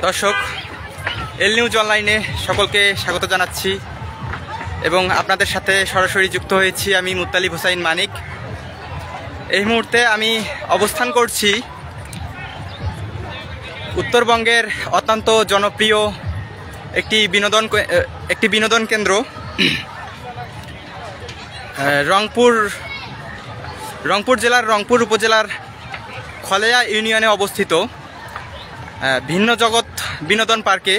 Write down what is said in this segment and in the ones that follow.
দর্শক, এল নিউজ অনলাইনে সকলকে স্বাগত জানাচ্ছি এবং আপনাদের সাথে সরাসরি যুক্ত হয়েছি আমি মুত্তালিব হোসাইন মানিক। এই মুহূর্তে আমি অবস্থান করছি উত্তরবঙ্গের অত্যন্ত জনপ্রিয় একটি বিনোদন কেন্দ্র রংপুর জেলার রংপুর উপজেলার খলেয়া ইউনিয়নে অবস্থিত ভিন্ন জগৎ বিনোদন পার্কে।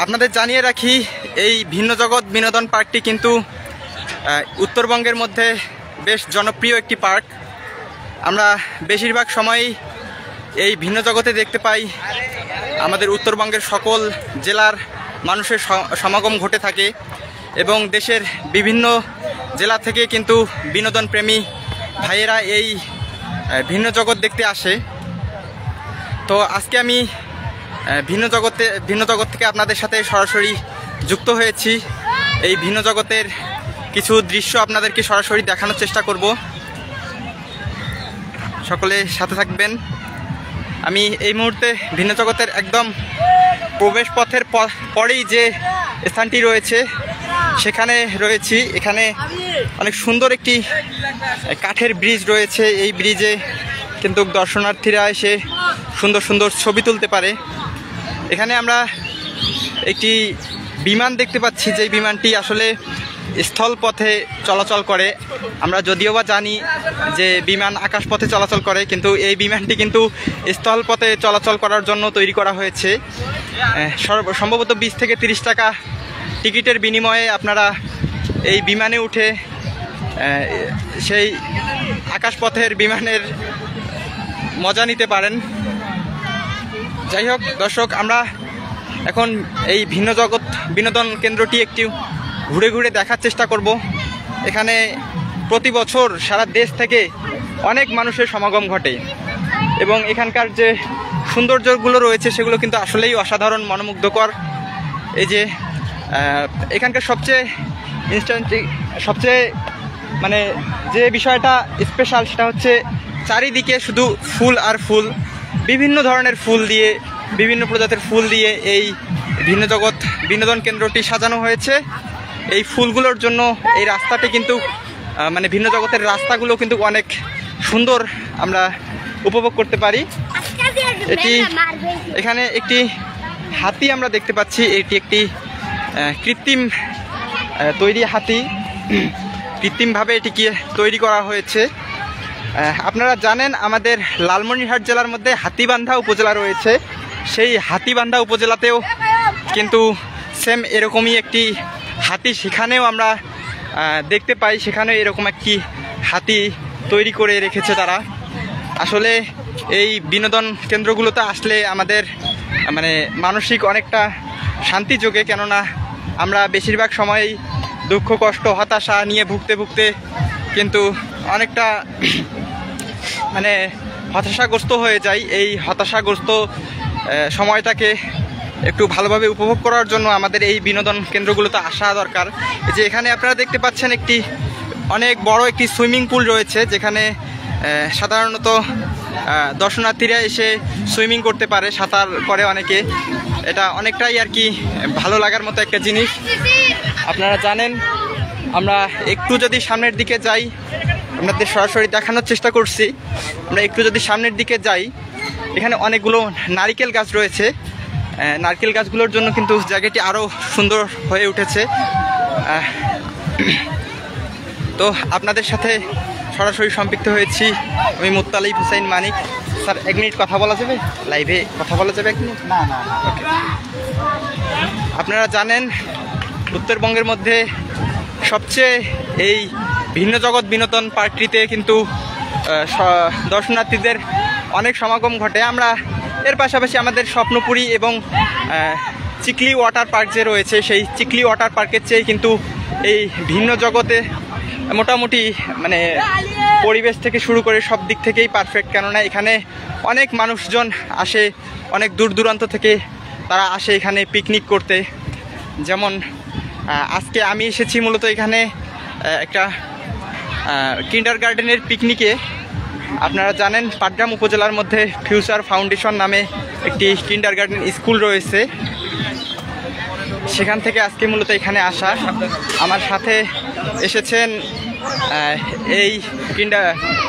আপনাদের জানিয়ে রাখি, এই ভিন্ন জগৎ বিনোদন পার্কটি কিন্তু উত্তরবঙ্গের মধ্যে বেশ জনপ্রিয় একটি পার্ক। আমরা বেশিরভাগ সময়ই এই ভিন্ন জগতে দেখতে পাই আমাদের উত্তরবঙ্গের সকল জেলার মানুষের সমাগম ঘটে থাকে এবং দেশের বিভিন্ন জেলা থেকে কিন্তু বিনোদন প্রেমী ভাইয়েরা এই ভিন্ন জগৎ দেখতে আসে। তো আজকে আমি ভিন্ন জগৎ থেকে আপনাদের সাথে সরাসরি যুক্ত হয়েছি। এই ভিন্ন জগতের কিছু দৃশ্য আপনাদেরকে সরাসরি দেখানোর চেষ্টা করব। সকলে সাথে থাকবেন। আমি এই মুহূর্তে ভিন্ন জগতের একদম প্রবেশ পথের পরেই যে স্থানটি রয়েছে সেখানে রয়েছি। এখানে অনেক সুন্দর একটি কাঠের ব্রিজ রয়েছে। এই ব্রিজে কিন্তু দর্শনার্থীরা এসে সুন্দর সুন্দর ছবি তুলতে পারে। এখানে আমরা একটি বিমান দেখতে পাচ্ছি, যে বিমানটি আসলে স্থলপথে চলাচল করে। আমরা যদিও বা জানি যে বিমান আকাশপথে চলাচল করে, কিন্তু এই বিমানটি কিন্তু স্থলপথে চলাচল করার জন্য তৈরি করা হয়েছে। সম্ভবত 20 থেকে 30 টাকা টিকিটের বিনিময়ে আপনারা এই বিমানে উঠে সেই আকাশপথের বিমানের মজা নিতে পারেন। যাই হোক দর্শক, আমরা এখন এই ভিন্ন জগৎ বিনোদন কেন্দ্রটি একটু ঘুরে ঘুরে দেখার চেষ্টা করব। এখানে প্রতি বছর সারা দেশ থেকে অনেক মানুষের সমাগম ঘটে এবং এখানকার যে সৌন্দর্যগুলো রয়েছে সেগুলো কিন্তু আসলেই অসাধারণ, মনোমুগ্ধকর। এই যে এখানকার সবচেয়ে মানে যে বিষয়টা স্পেশাল সেটা হচ্ছে চারিদিকে শুধু ফুল আর ফুল, বিভিন্ন ধরনের ফুল দিয়ে, বিভিন্ন প্রজাতির ফুল দিয়ে এই ভিন্ন জগৎ বিনোদন কেন্দ্রটি সাজানো হয়েছে। এই ফুলগুলোর জন্য এই রাস্তাটি কিন্তু মানে ভিন্ন জগতের রাস্তাগুলো কিন্তু অনেক সুন্দর আমরা উপভোগ করতে পারি। এখানে একটি হাতি আমরা দেখতে পাচ্ছি। এটি একটি কৃত্রিম তৈরি হাতি, কৃত্রিমভাবে এটিকে তৈরি করা হয়েছে। আপনারা জানেন আমাদের লালমনিরহাট জেলার মধ্যে হাতীবান্ধা উপজেলা রয়েছে। সেই হাতীবান্ধা উপজেলাতেও কিন্তু সেম এরকমই একটি হাতি সেখানেও আমরা দেখতে পাই। সেখানেও এরকম একটি হাতি তৈরি করে রেখেছে তারা। আসলে এই বিনোদন কেন্দ্রগুলোতে আসলে আমাদের মানে মানসিক অনেকটা শান্তি যোগে, কেননা আমরা বেশিরভাগ সময়ই দুঃখ কষ্ট হতাশা নিয়ে ভুগতে কিন্তু অনেকটা মানে হতাশাগ্রস্ত হয়ে যায়। এই হতাশাগ্রস্ত সময়টাকে একটু ভালোভাবে উপভোগ করার জন্য আমাদের এই বিনোদন কেন্দ্রগুলোতে আসা দরকার। এই যে এখানে আপনারা দেখতে পাচ্ছেন একটি অনেক বড় একটি সুইমিং পুল রয়েছে, যেখানে সাধারণত দর্শনার্থীরা এসে সুইমিং করতে পারে, সাঁতার করে অনেকে। এটা অনেকটাই আর কি ভালো লাগার মতো একটা জিনিস। আপনারা জানেন, আমরা একটু যদি সামনের দিকে যাই, আপনাদের সরাসরি দেখানোর চেষ্টা করছি। আমরা একটু যদি সামনের দিকে যাই, এখানে অনেকগুলো নারকেল গাছ রয়েছে। নারকেল গাছগুলোর জন্য কিন্তু জায়গাটি আরও সুন্দর হয়ে উঠেছে। তো আপনাদের সাথে সরাসরি সম্পৃক্ত হয়েছি আমি মুত্তালিব হোসাইন মানিক। স্যার 1 মিনিট কথা বলা যাবে? লাইভে কথা বলা যাবে 1 মিনিট? না। ওকে। আপনারা জানেন উত্তরবঙ্গের মধ্যে সবচেয়ে এই ভিন্ন জগৎ বিনোদন পার্কটিতে কিন্তু দর্শনার্থীদের অনেক সমাগম ঘটে। আমরা এর পাশাপাশি আমাদের স্বপ্নপুরী এবং চিকলি ওয়াটার পার্ক যে রয়েছে, সেই চিকলি ওয়াটার পার্কের চেয়ে কিন্তু এই ভিন্ন জগতে মোটামুটি মানে পরিবেশ থেকে শুরু করে সব দিক থেকেই পারফেক্ট। কেননা এখানে অনেক মানুষজন আসে, অনেক দূর দূরান্ত থেকে তারা আসে এখানে পিকনিক করতে। যেমন আজকে আমি এসেছি মূলত এখানে একটা কিন্ডারগার্টেনের পিকনিকে। আপনারা জানেন পাটগ্রাম উপজেলার মধ্যে ফিউচার ফাউন্ডেশন নামে একটি কিন্ডারগার্টেন স্কুল রয়েছে। সেখান থেকে আজকে মূলত এখানে আসা। আমার সাথে এসেছেন এই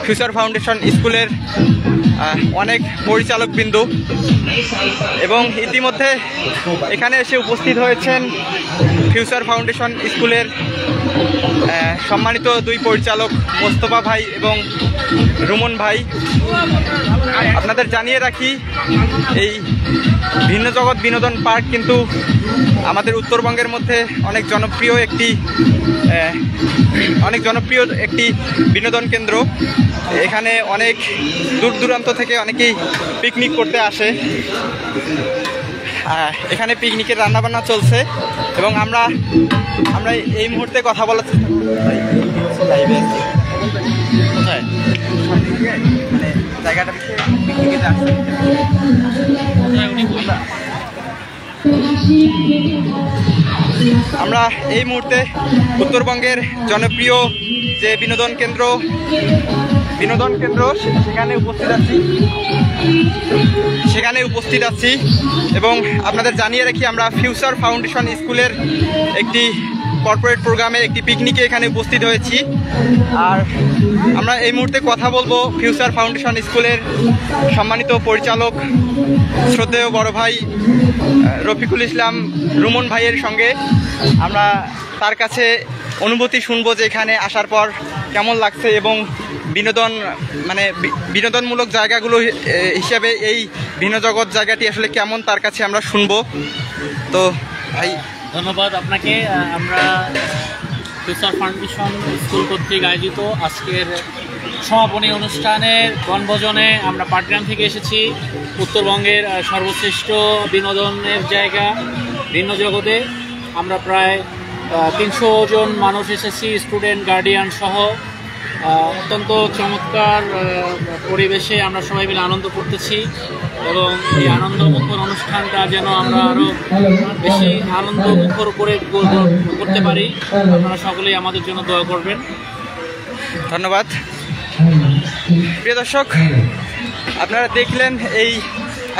ফিউচার ফাউন্ডেশন স্কুলের অনেক পরিচালকবৃন্দ এবং ইতিমধ্যে এখানে এসে উপস্থিত হয়েছেন ফিউচার ফাউন্ডেশন স্কুলের সম্মানিত দুই পরিচালক মোস্তফা ভাই এবং রুমন ভাই। আপনাদের জানিয়ে রাখি, এই ভিন্ন জগৎ বিনোদন পার্ক কিন্তু আমাদের উত্তরবঙ্গের মধ্যে অনেক জনপ্রিয় একটি বিনোদন কেন্দ্র। এখানে অনেক দূর দূরান্ত থেকে অনেকেই পিকনিক করতে আসে। এখানে পিকনিকের রান্নাবান্না চলছে এবং আমরা এই মুহূর্তে কথা বলা কোথায় মানে জায়গাটা আমরা এই মুহূর্তে উত্তরবঙ্গের জনপ্রিয় যে বিনোদন কেন্দ্র সেখানে উপস্থিত আছি এবং আপনাদের জানিয়ে রাখি, আমরা ফিউচার ফাউন্ডেশন স্কুলের একটি কর্পোরেট প্রোগ্রামে একটি পিকনিকে এখানে উপস্থিত হয়েছি। আর আমরা এই মুহূর্তে কথা বলবো ফিউচার ফাউন্ডেশন স্কুলের সম্মানিত পরিচালক শ্রদ্ধেয় বড় ভাই রফিকুল ইসলাম রুমন ভাইয়ের সঙ্গে। আমরা তার কাছে অনুভূতি শুনবো যে এখানে আসার পর কেমন লাগছে এবং বিনোদনমূলক জায়গাগুলো হিসেবে এই ভিন্ন জগৎ জায়গাটি আসলে কেমন, তার কাছে আমরা শুনবো। তো ভাই ধন্যবাদ আপনাকে। আমরা ফিউচার ফাউন্ডেশন স্কুল কর্তৃক আয়োজিত আজকের সমাপনী অনুষ্ঠানের বনভোজনে আমরা পাটগ্রাম থেকে এসেছি। উত্তরবঙ্গের সর্বশ্রেষ্ঠ বিনোদনের জায়গা ভিন্ন জগতে আমরা প্রায় 300 জন মানুষ এসেছি, স্টুডেন্ট, গার্ডিয়ান সহ। অত্যন্ত চমৎকার পরিবেশে আমরা সবাই মিলে আনন্দ করতেছি এবং এই আনন্দমুখর অনুষ্ঠানটা যেন আমরা আরও বেশি আনন্দমুখর করতে পারি। আপনারা সকলেই আমাদের জন্য দোয়া করবেন। ধন্যবাদ। প্রিয় দর্শক, আপনারা দেখলেন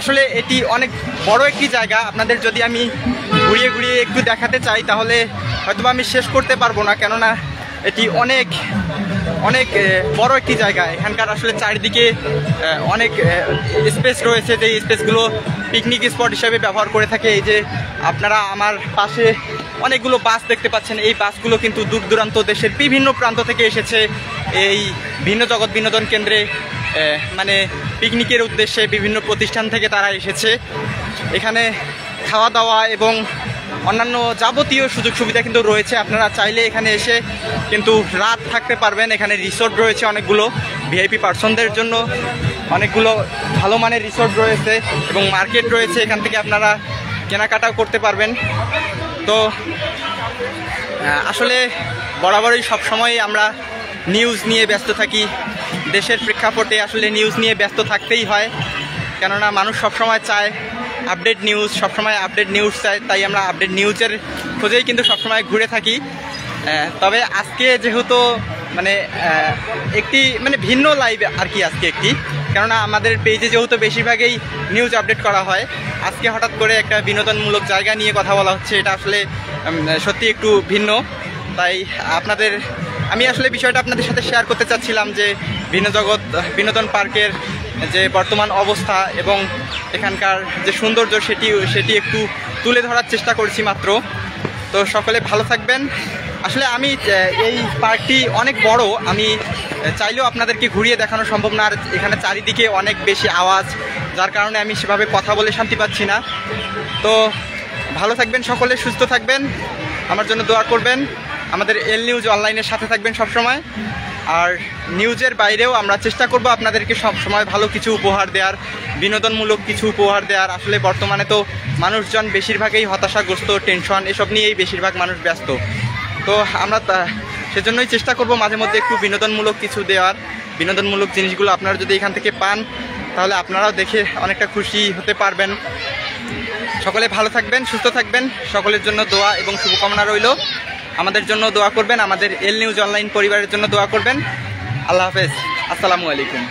আসলে এটি অনেক বড় একটি জায়গা। আপনাদের যদি আমি ঘুরিয়ে একটু দেখাতে চাই তাহলে হয়তো আমি শেষ করতে পারবো না, কেননা এটি অনেক বড় একটি জায়গা। এখানকার আসলে চারিদিকে অনেক স্পেস রয়েছে, যে স্পেসগুলো পিকনিক স্পট হিসেবে ব্যবহার করে থাকে। এই যে আপনারা আমার পাশে অনেকগুলো বাস দেখতে পাচ্ছেন, এই বাসগুলো কিন্তু দূর দূরান্ত দেশের বিভিন্ন প্রান্ত থেকে এসেছে এই ভিন্ন জগৎ বিনোদন কেন্দ্রে, মানে পিকনিকের উদ্দেশ্যে বিভিন্ন প্রতিষ্ঠান থেকে তারা এসেছে। এখানে খাওয়া দাওয়া এবং অন্যান্য যাবতীয় সুযোগ সুবিধা কিন্তু রয়েছে। আপনারা চাইলে এখানে এসে কিন্তু রাত থাকতে পারবেন। এখানে রিসোর্ট রয়েছে অনেকগুলো, ভিআইপি পার্সনদের জন্য অনেকগুলো ভালো মানের রিসোর্ট রয়েছে এবং মার্কেট রয়েছে, এখান থেকে আপনারা কেনাকাটাও করতে পারবেন। তো আসলে বরাবরই সবসময় আমরা নিউজ নিয়ে ব্যস্ত থাকি। দেশের প্রেক্ষাপটে আসলে নিউজ নিয়ে ব্যস্ত থাকতেই হয়, কেননা মানুষ সবসময় চায় আপডেট নিউজ চায়। তাই আমরা আপডেট নিউজের খোঁজেই কিন্তু সবসময় ঘুরে থাকি। তবে আজকে যেহেতু একটি ভিন্ন লাইভ আর কি, আজকে কেননা আমাদের পেজে যেহেতু বেশিরভাগই নিউজ আপডেট করা হয়, আজকে হঠাৎ করে একটা বিনোদনমূলক জায়গা নিয়ে কথা বলা হচ্ছে। এটা আসলে সত্যি একটু ভিন্ন। তাই আমি আসলে বিষয়টা আপনাদের সাথে শেয়ার করতে চাচ্ছিলাম যে ভিন্ন জগৎ বিনোদন পার্কের যে বর্তমান অবস্থা এবং এখানকার যে সৌন্দর্য সেটি একটু তুলে ধরার চেষ্টা করছি মাত্র। তো সকলে ভালো থাকবেন। আসলে আমি এই পার্কটি অনেক বড়, আমি চাইলেও আপনাদেরকে ঘুরিয়ে দেখানো সম্ভব না। আর এখানে চারিদিকে অনেক বেশি আওয়াজ, যার কারণে আমি সেভাবে কথা বলে শান্তি পাচ্ছি না। তো ভালো থাকবেন সকলে, সুস্থ থাকবেন, আমার জন্য দোয়া করবেন। আমাদের এল নিউজ অনলাইনের সাথে থাকবেন সবসময়। আর নিউজের বাইরেও আমরা চেষ্টা করব আপনাদেরকে সবসময় ভালো কিছু উপহার দেওয়ার, বিনোদনমূলক কিছু উপহার দেওয়ার। আসলে বর্তমানে তো মানুষজন বেশিরভাগই হতাশাগ্রস্ত, টেনশন এসব নিয়েই বেশিরভাগ মানুষ ব্যস্ত। তো আমরা সেজন্যই চেষ্টা করব মাঝে মধ্যে একটু বিনোদনমূলক কিছু দেওয়ার। বিনোদনমূলক জিনিসগুলো আপনারা যদি এখান থেকে পান তাহলে আপনারাও দেখে অনেকটা খুশি হতে পারবেন। সকলে ভালো থাকবেন, সুস্থ থাকবেন, সকলের জন্য দোয়া এবং শুভকামনা রইল। আমাদের জন্য দোয়া করবেন, আমাদের এল নিউজ অনলাইন পরিবারের জন্য দোয়া করবেন। আল্লাহ হাফেজ, আসসালামু আলাইকুম।